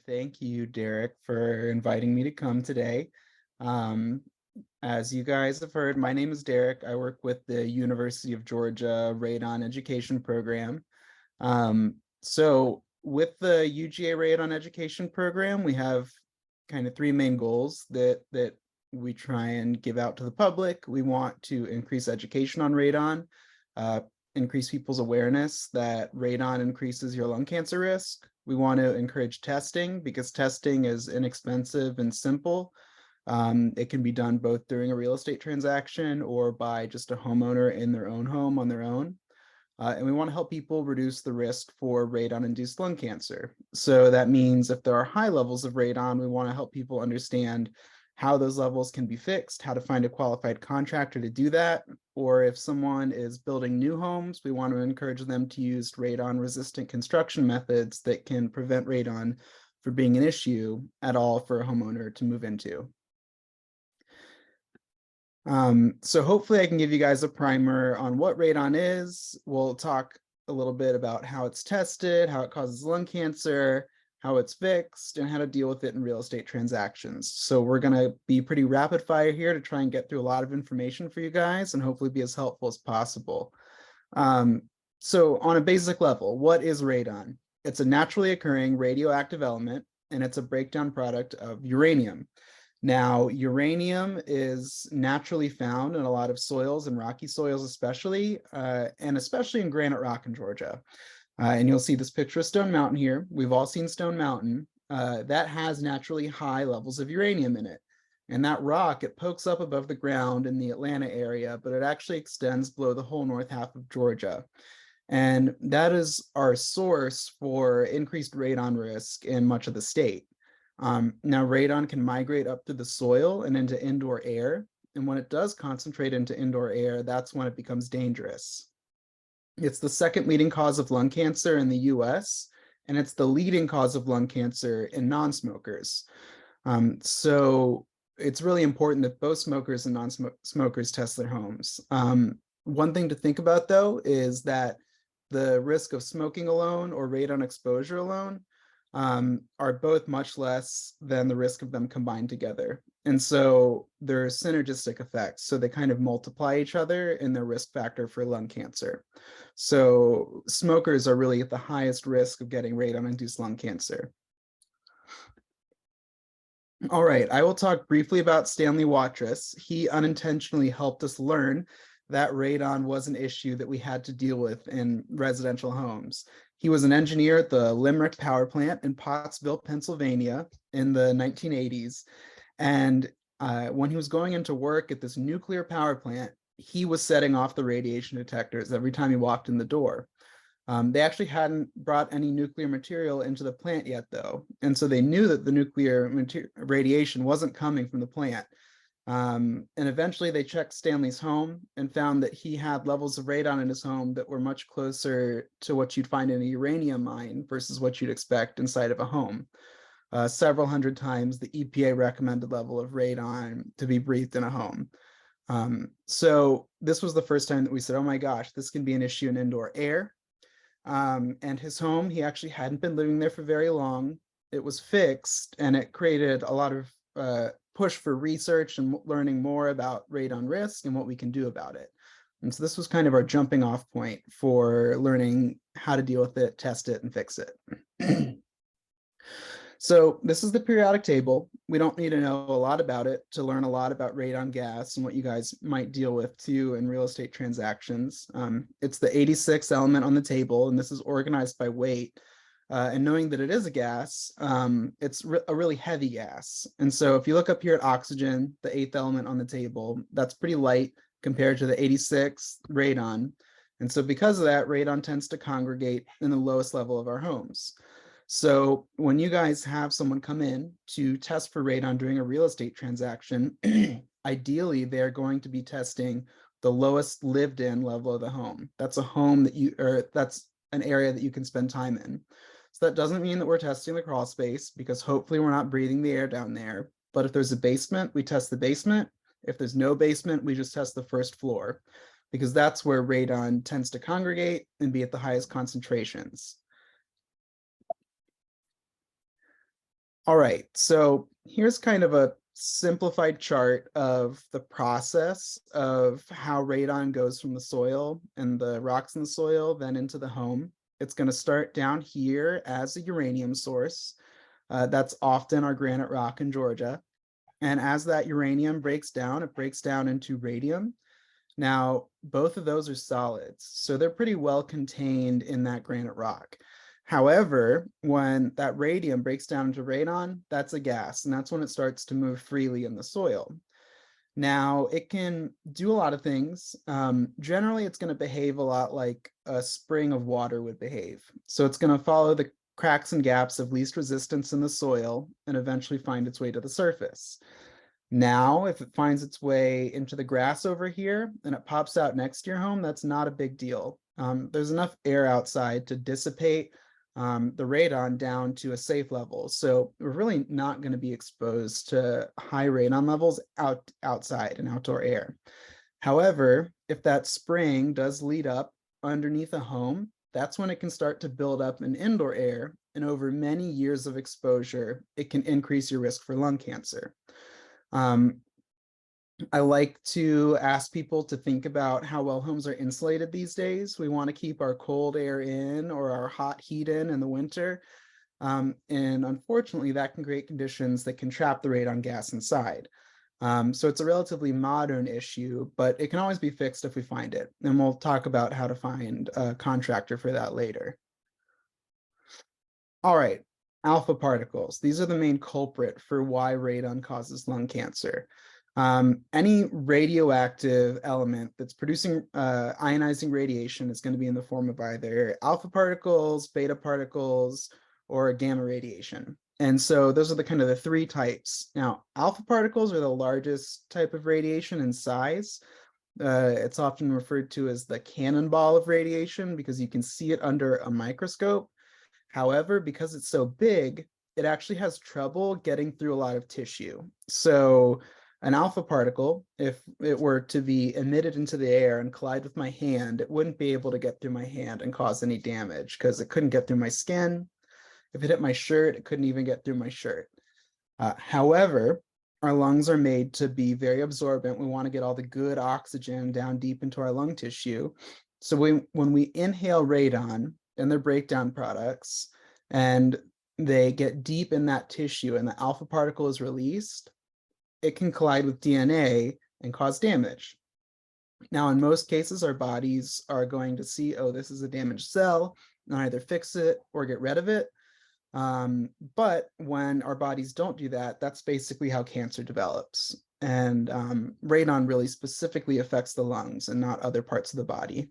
Thank you, Derek, for inviting me to come today. Um, as you guys have heard, my name is Derek. I work with the University of Georgia Radon Education Program. So with the UGA Radon Education Program, we have kind of three main goals that we try and give out to the public. We want to increase education on radon, uh, increase people's awareness that radon increases your lung cancer risk. We want to encourage testing because testing is inexpensive and simple. It can be done both during a real estate transaction or by just a homeowner in their own home on their own. And we want to help people reduce the risk for radon-induced lung cancer. So that means if there are high levels of radon, we want to help people understand how those levels can be fixed, how to find a qualified contractor to do that, or if someone is building new homes, we want to encourage them to use radon-resistant construction methods that can prevent radon from being an issue at all for a homeowner to move into. So hopefully I can give you guys a primer on what radon is. We'll talk a little bit about how it's tested, how it causes lung cancer, how it's fixed, and how to deal with it in real estate transactions. So we're going to be pretty rapid fire here to try and get through a lot of information for you guys and hopefully be as helpful as possible. So on a basic level, what is radon? It's a naturally occurring radioactive element, and it's a breakdown product of uranium. Now, uranium is naturally found in a lot of soils and rocky soils especially, and especially in granite rock in Georgia. And you'll see this picture of Stone Mountain here. We've all seen Stone Mountain. That has naturally high levels of uranium in it. And that rock, it pokes up above the ground in the Atlanta area, but it actually extends below the whole north half of Georgia. And that is our source for increased radon risk in much of the state. Now, radon can migrate up through the soil and into indoor air. And when it does concentrate into indoor air, that's when it becomes dangerous. It's the second leading cause of lung cancer in the US, and it's the leading cause of lung cancer in non-smokers. So it's really important that both smokers and non-smokers test their homes. One thing to think about, though, is that the risk of smoking alone or radon exposure alone are both much less than the risk of them combined together. And so they're synergistic effects. So they kind of multiply each other in their risk factor for lung cancer. So smokers are really at the highest risk of getting radon-induced lung cancer. All right, I will talk briefly about Stanley Watrous. He unintentionally helped us learn that radon was an issue that we had to deal with in residential homes. He was an engineer at the Limerick Power Plant in Pottsville, Pennsylvania in the 1980s. And when he was going into work at this nuclear power plant, he was setting off the radiation detectors every time he walked in the door. They actually hadn't brought any nuclear material into the plant yet, though. And so they knew that the nuclear radiation wasn't coming from the plant. And eventually they checked Stanley's home and found that he had levels of radon in his home that were much closer to what you'd find in a uranium mine versus what you'd expect inside of a home. Several hundred times the EPA recommended level of radon to be breathed in a home. So this was the first time that we said, oh my gosh, this can be an issue in indoor air. And his home, he actually hadn't been living there for very long. It was fixed, and it created a lot of push for research and learning more about radon risk and what we can do about it. And so this was kind of our jumping off point for learning how to deal with it, test it, and fix it. So this is the periodic table. We don't need to know a lot about it to learn a lot about radon gas and what you guys might deal with too in real estate transactions. It's the 86th element on the table, and this is organized by weight. And knowing that it is a gas, it's a really heavy gas. And so if you look up here at oxygen, the 8th element on the table, that's pretty light compared to the 86th radon. And so because of that, radon tends to congregate in the lowest level of our homes. So when you guys have someone come in to test for radon during a real estate transaction, ideally they're going to be testing the lowest lived in level of the home. That's a home that that's an area that you can spend time in. So that doesn't mean that we're testing the crawl space, because hopefully we're not breathing the air down there. But if there's a basement, we test the basement. If there's no basement, we just test the first floor, because that's where radon tends to congregate and be at the highest concentrations. All right, so here's kind of a simplified chart of the process of how radon goes from the soil and the rocks in the soil, then into the home. It's going to start down here as a uranium source. That's often our granite rock in Georgia. And as that uranium breaks down, it breaks down into radium. Now, both of those are solids, so they're pretty well contained in that granite rock. However, when that radium breaks down into radon, that's a gas, and that's when it starts to move freely in the soil. Now, it can do a lot of things. Generally, it's going to behave a lot like a spring of water would behave. So it's going to follow the cracks and gaps of least resistance in the soil and eventually find its way to the surface. Now, if it finds its way into the grass over here and it pops out next to your home, that's not a big deal. There's enough air outside to dissipate the radon down to a safe level. So we're really not going to be exposed to high radon levels outside in outdoor air. However, if that spring does lead up underneath a home, that's when it can start to build up in indoor air. And over many years of exposure, it can increase your risk for lung cancer. I like to ask people to think about how well homes are insulated these days. We want to keep our cold air in or our hot heat in the winter. And unfortunately, that can create conditions that can trap the radon gas inside. So it's a relatively modern issue, but it can always be fixed if we find it. And we'll talk about how to find a contractor for that later. All right, alpha particles. These are the main culprit for why radon causes lung cancer. Any radioactive element that's producing ionizing radiation is going to be in the form of either alpha particles, beta particles, or gamma radiation. And so those are the kind of the three types. Now, alpha particles are the largest type of radiation in size. It's often referred to as the cannonball of radiation because you can see it under a microscope. However, because it's so big, it actually has trouble getting through a lot of tissue. So an alpha particle, if it were to be emitted into the air and collide with my hand, it wouldn't be able to get through my hand and cause any damage because it couldn't get through my skin. If it hit my shirt, it couldn't even get through my shirt. However, our lungs are made to be very absorbent. We want to get all the good oxygen down deep into our lung tissue. So when we inhale radon and their breakdown products, and they get deep in that tissue and the alpha particle is released, it can collide with DNA and cause damage. Now, in most cases, our bodies are going to see, oh, this is a damaged cell, and either fix it or get rid of it. But when our bodies don't do that, that's basically how cancer develops. And radon really specifically affects the lungs and not other parts of the body.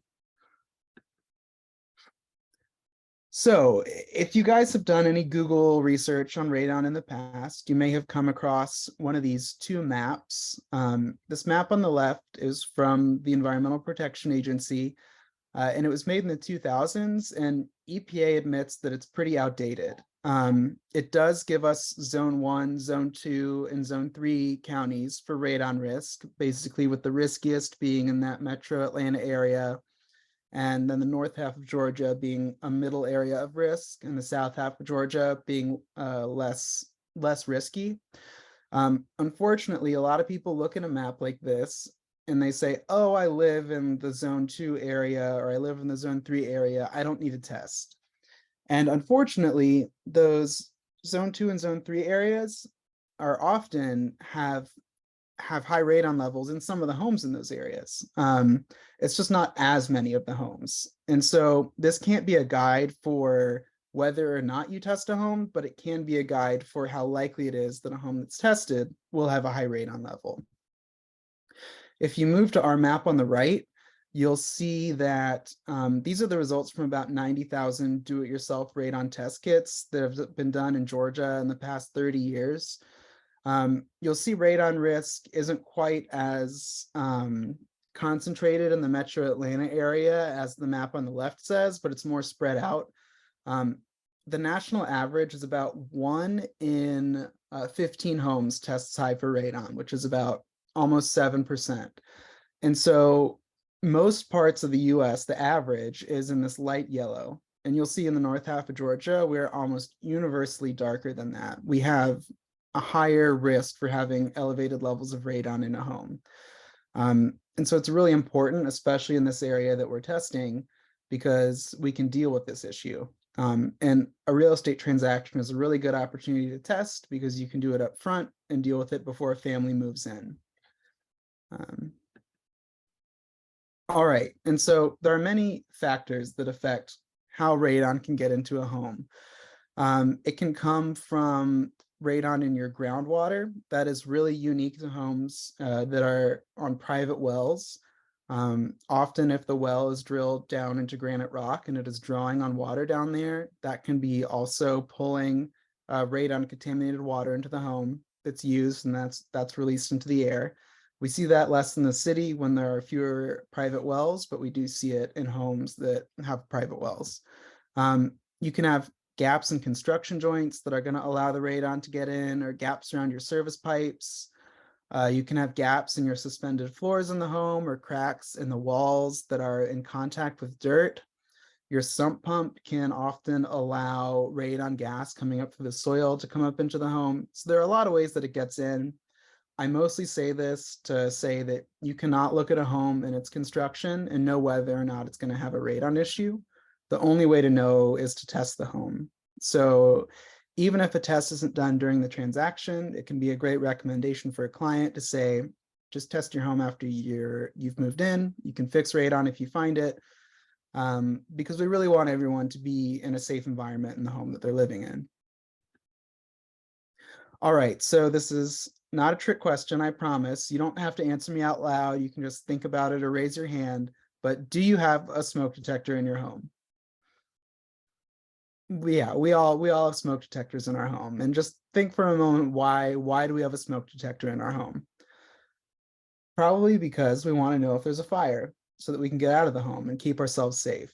So if you guys have done any Google research on radon in the past, you may have come across one of these two maps. This map on the left is from the Environmental Protection Agency, and it was made in the 2000s, and EPA admits that it's pretty outdated. It does give us zone 1, zone 2, and zone 3 counties for radon risk, basically with the riskiest being in that metro Atlanta area, and then the north half of Georgia being a middle area of risk, and the south half of Georgia being less risky. Unfortunately, a lot of people look at a map like this and they say, oh, I live in the zone 2 area, or I live in the zone 3 area, I don't need a test. And unfortunately, those zone 2 and zone 3 areas are often have high radon levels in some of the homes in those areas. It's just not as many of the homes. And so this can't be a guide for whether or not you test a home, but it can be a guide for how likely it is that a home that's tested will have a high radon level. If you move to our map on the right, you'll see that these are the results from about 90,000 do-it-yourself radon test kits that have been done in Georgia in the past 30 years. You'll see radon risk isn't quite as concentrated in the metro Atlanta area as the map on the left says, but it's more spread out. The national average is about 1 in 15 homes tests high for radon, which is about almost 7%. And so most parts of the US, the average is in this light yellow. And you'll see in the north half of Georgia, we're almost universally darker than that. We have a higher risk for having elevated levels of radon in a home. And so it's really important, especially in this area that we're testing, because we can deal with this issue. And a real estate transaction is a really good opportunity to test because you can do it up front and deal with it before a family moves in. All right, and so there are many factors that affect how radon can get into a home. It can come from radon in your groundwater. That is really unique to homes that are on private wells. Often if the well is drilled down into granite rock and it is drawing on water down there, that can be also pulling radon contaminated water into the home that's used, and that's released into the air. We see that less in the city when there are fewer private wells, but we do see it in homes that have private wells. You can have gaps in construction joints that are going to allow the radon to get in, or gaps around your service pipes. You can have gaps in your suspended floors in the home, or cracks in the walls that are in contact with dirt. Your sump pump can often allow radon gas coming up through the soil to come up into the home. So there are a lot of ways that it gets in. I mostly say this to say that you cannot look at a home and its construction and know whether or not it's going to have a radon issue. The only way to know is to test the home. So even if a test isn't done during the transaction, it can be a great recommendation for a client to say, just test your home after you've moved in. You can fix radon if you find it, because we really want everyone to be in a safe environment in the home that they're living in. All right, so this is not a trick question, I promise. You don't have to answer me out loud. You can just think about it or raise your hand. But do you have a smoke detector in your home? Yeah, we all have smoke detectors in our home. And just think for a moment, why do we have a smoke detector in our home? Probably because we want to know if there's a fire so that we can get out of the home and keep ourselves safe.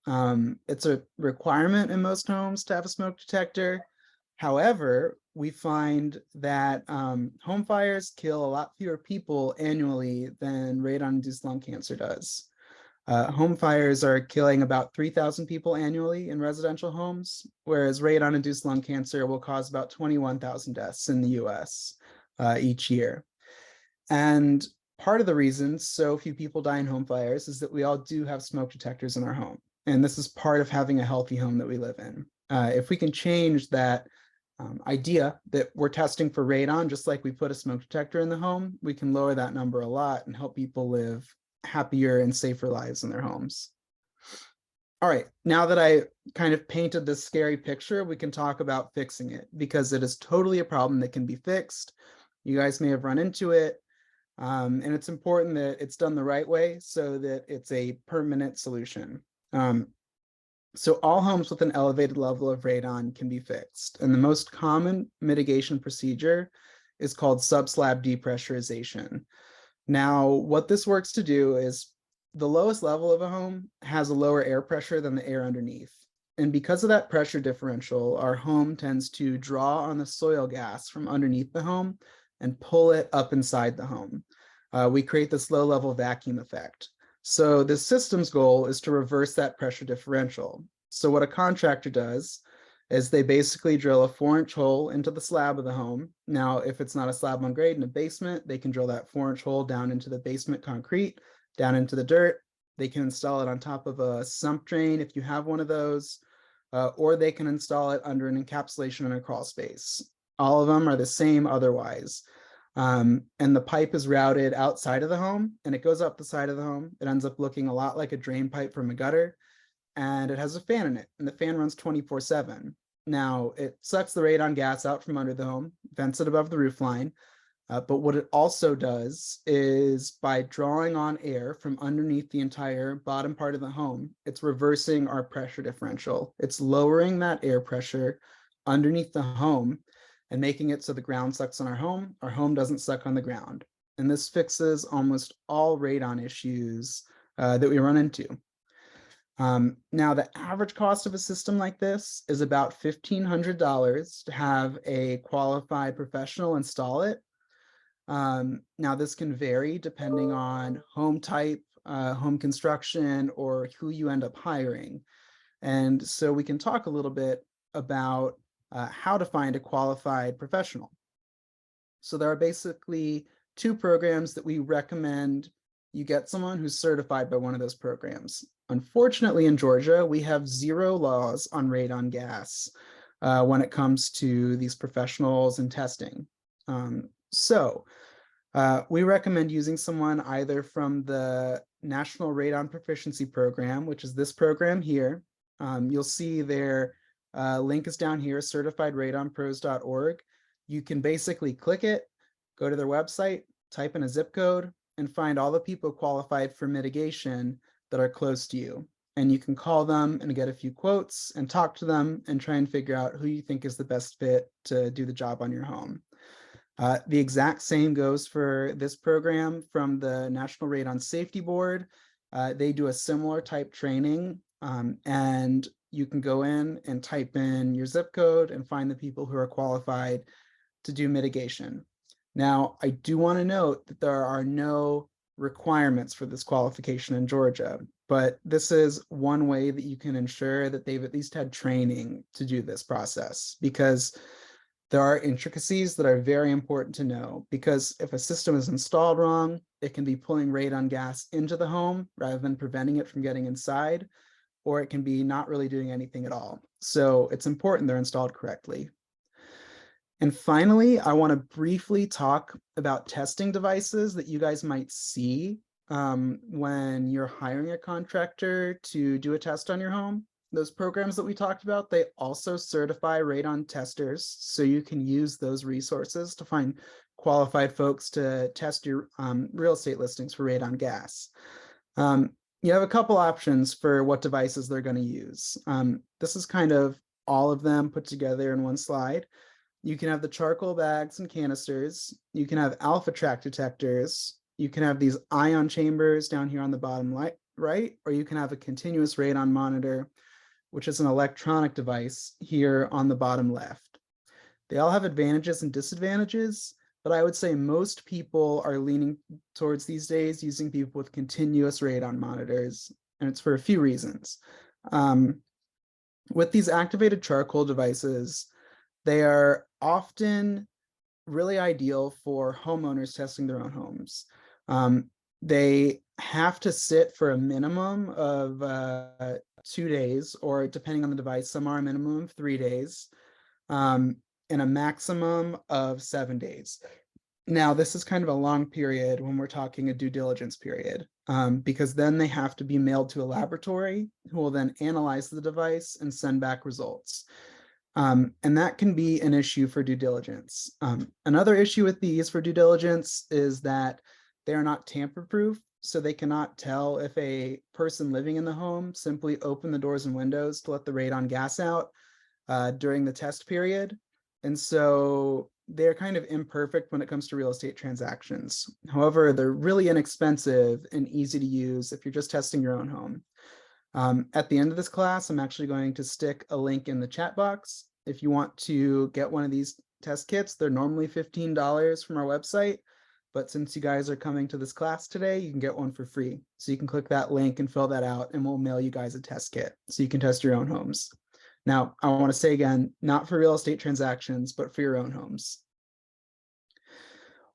It's a requirement in most homes to have a smoke detector. However, we find that home fires kill a lot fewer people annually than radon-induced lung cancer does. Home fires are killing about 3,000 people annually in residential homes, whereas radon-induced lung cancer will cause about 21,000 deaths in the US each year. And part of the reason so few people die in home fires is that we all do have smoke detectors in our home. And this is part of having a healthy home that we live in. If we can change that idea that we're testing for radon, just like we put a smoke detector in the home, we can lower that number a lot and help people live happier and safer lives in their homes. All right, now that I kind of painted this scary picture, we can talk about fixing it, because it is totally a problem that can be fixed. You guys may have run into it. And it's important that it's done the right way so that it's a permanent solution. So all homes with an elevated level of radon can be fixed. And the most common mitigation procedure is called subslab depressurization. Now, what this works to do is the lowest level of a home has a lower air pressure than the air underneath. And because of that pressure differential, our home tends to draw on the soil gas from underneath the home and pull it up inside the home. We create this low level vacuum effect. So the system's goal is to reverse that pressure differential. So what a contractor does is they basically drill a 4-inch hole into the slab of the home. Now, if it's not a slab on grade in a basement, they can drill that 4-inch hole down into the basement concrete, down into the dirt. They can install it on top of a sump drain if you have one of those, or they can install it under an encapsulation in a crawl space. All of them are the same otherwise. And the pipe is routed outside of the home and it goes up the side of the home. It ends up looking a lot like a drain pipe from a gutter, and it has a fan in it, and the fan runs 24/7. Now, it sucks the radon gas out from under the home, vents it above the roof line, but what it also does is by drawing on air from underneath the entire bottom part of the home, it's reversing our pressure differential. It's lowering that air pressure underneath the home and making it so the ground sucks on our home doesn't suck on the ground. And this fixes almost all radon issues that we run into. Now, the average cost of a system like this is about $1,500 to have a qualified professional install it. Now, this can vary depending on home type, home construction, or who you end up hiring. And so we can talk a little bit about how to find a qualified professional. So there are basically two programs that we recommend you get someone who's certified by one of those programs. Unfortunately, in Georgia, we have zero laws on radon gas when it comes to these professionals and testing. So we recommend using someone either from the National Radon Proficiency Program, which is this program here. You'll see their link is down here, certifiedradonpros.org. You can basically click it, go to their website, type in a zip code, and find all the people qualified for mitigation that are close to you. And you can call them and get a few quotes and talk to them and try and figure out who you think is the best fit to do the job on your home. The exact same goes for this program from the National Radon Safety Board. They do a similar type training, and you can go in and type in your zip code and find the people who are qualified to do mitigation. Now, I do want to note that there are no requirements for this qualification in Georgia, but this is one way that you can ensure that they've at least had training to do this process, because there are intricacies that are very important to know, because if a system is installed wrong, it can be pulling radon gas into the home rather than preventing it from getting inside, or it can be not really doing anything at all. So it's important they're installed correctly. And finally, I want to briefly talk about testing devices that you guys might see when you're hiring a contractor to do a test on your home. Those programs that we talked about, they also certify radon testers, so you can use those resources to find qualified folks to test your real estate listings for radon gas. You have a couple options for what devices they're going to use. This is kind of all of them put together in one slide. You can have the charcoal bags and canisters. You can have alpha track detectors. You can have these ion chambers down here on the bottom right, or you can have a continuous radon monitor, which is an electronic device here on the bottom left. They all have advantages and disadvantages, but I would say most people are leaning towards these days using people with continuous radon monitors, and it's for a few reasons. With these activated charcoal devices, they are often really ideal for homeowners testing their own homes. They have to sit for a minimum of 2 days, or depending on the device, some are a minimum of 3 days, and a maximum of 7 days. Now, this is kind of a long period when we're talking a due diligence period, because then they have to be mailed to a laboratory who will then analyze the device and send back results. And that can be an issue for due diligence. Another issue with these for due diligence is that they are not tamper-proof, so they cannot tell if a person living in the home simply opened the doors and windows to let the radon gas out during the test period. And so they're kind of imperfect when it comes to real estate transactions. However, they're really inexpensive and easy to use if you're just testing your own home. At the end of this class, I'm actually going to stick a link in the chat box. If you want to get one of these test kits, they're normally $15 from our website, but since you guys are coming to this class today, you can get one for free. So you can click that link and fill that out, and we'll mail you guys a test kit so you can test your own homes. Now, I want to say again, not for real estate transactions, but for your own homes.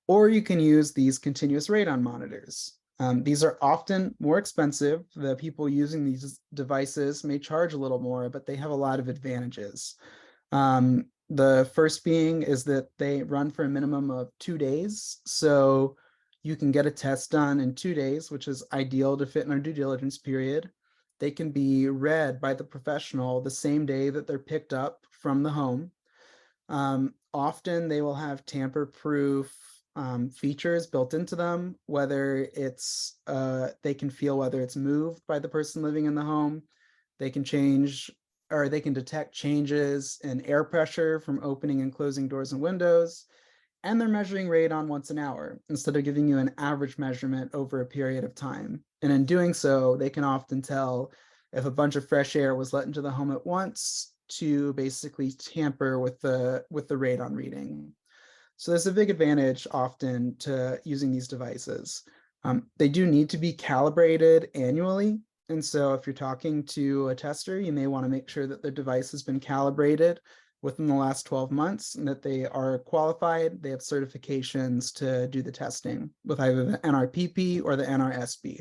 Or you can use these continuous radon monitors. These are often more expensive. The people using these devices may charge a little more, but they have a lot of advantages. The first being is that they run for a minimum of 2 days. So you can get a test done in 2 days, which is ideal to fit in our due diligence period. They can be read by the professional the same day that they're picked up from the home. Often they will have tamper-proof features built into them, whether it's they can feel whether it's moved by the person living in the home. They can change, or they can detect changes in air pressure from opening and closing doors and windows. And they're measuring radon once an hour instead of giving you an average measurement over a period of time. And in doing so, they can often tell if a bunch of fresh air was let into the home at once to basically tamper with the radon reading. So there's a big advantage often to using these devices. They do need to be calibrated annually, And so if you're talking to a tester, you may want to make sure that their device has been calibrated within the last 12 months and that they are qualified, they have certifications to do the testing with either the NRPP or the NRSB.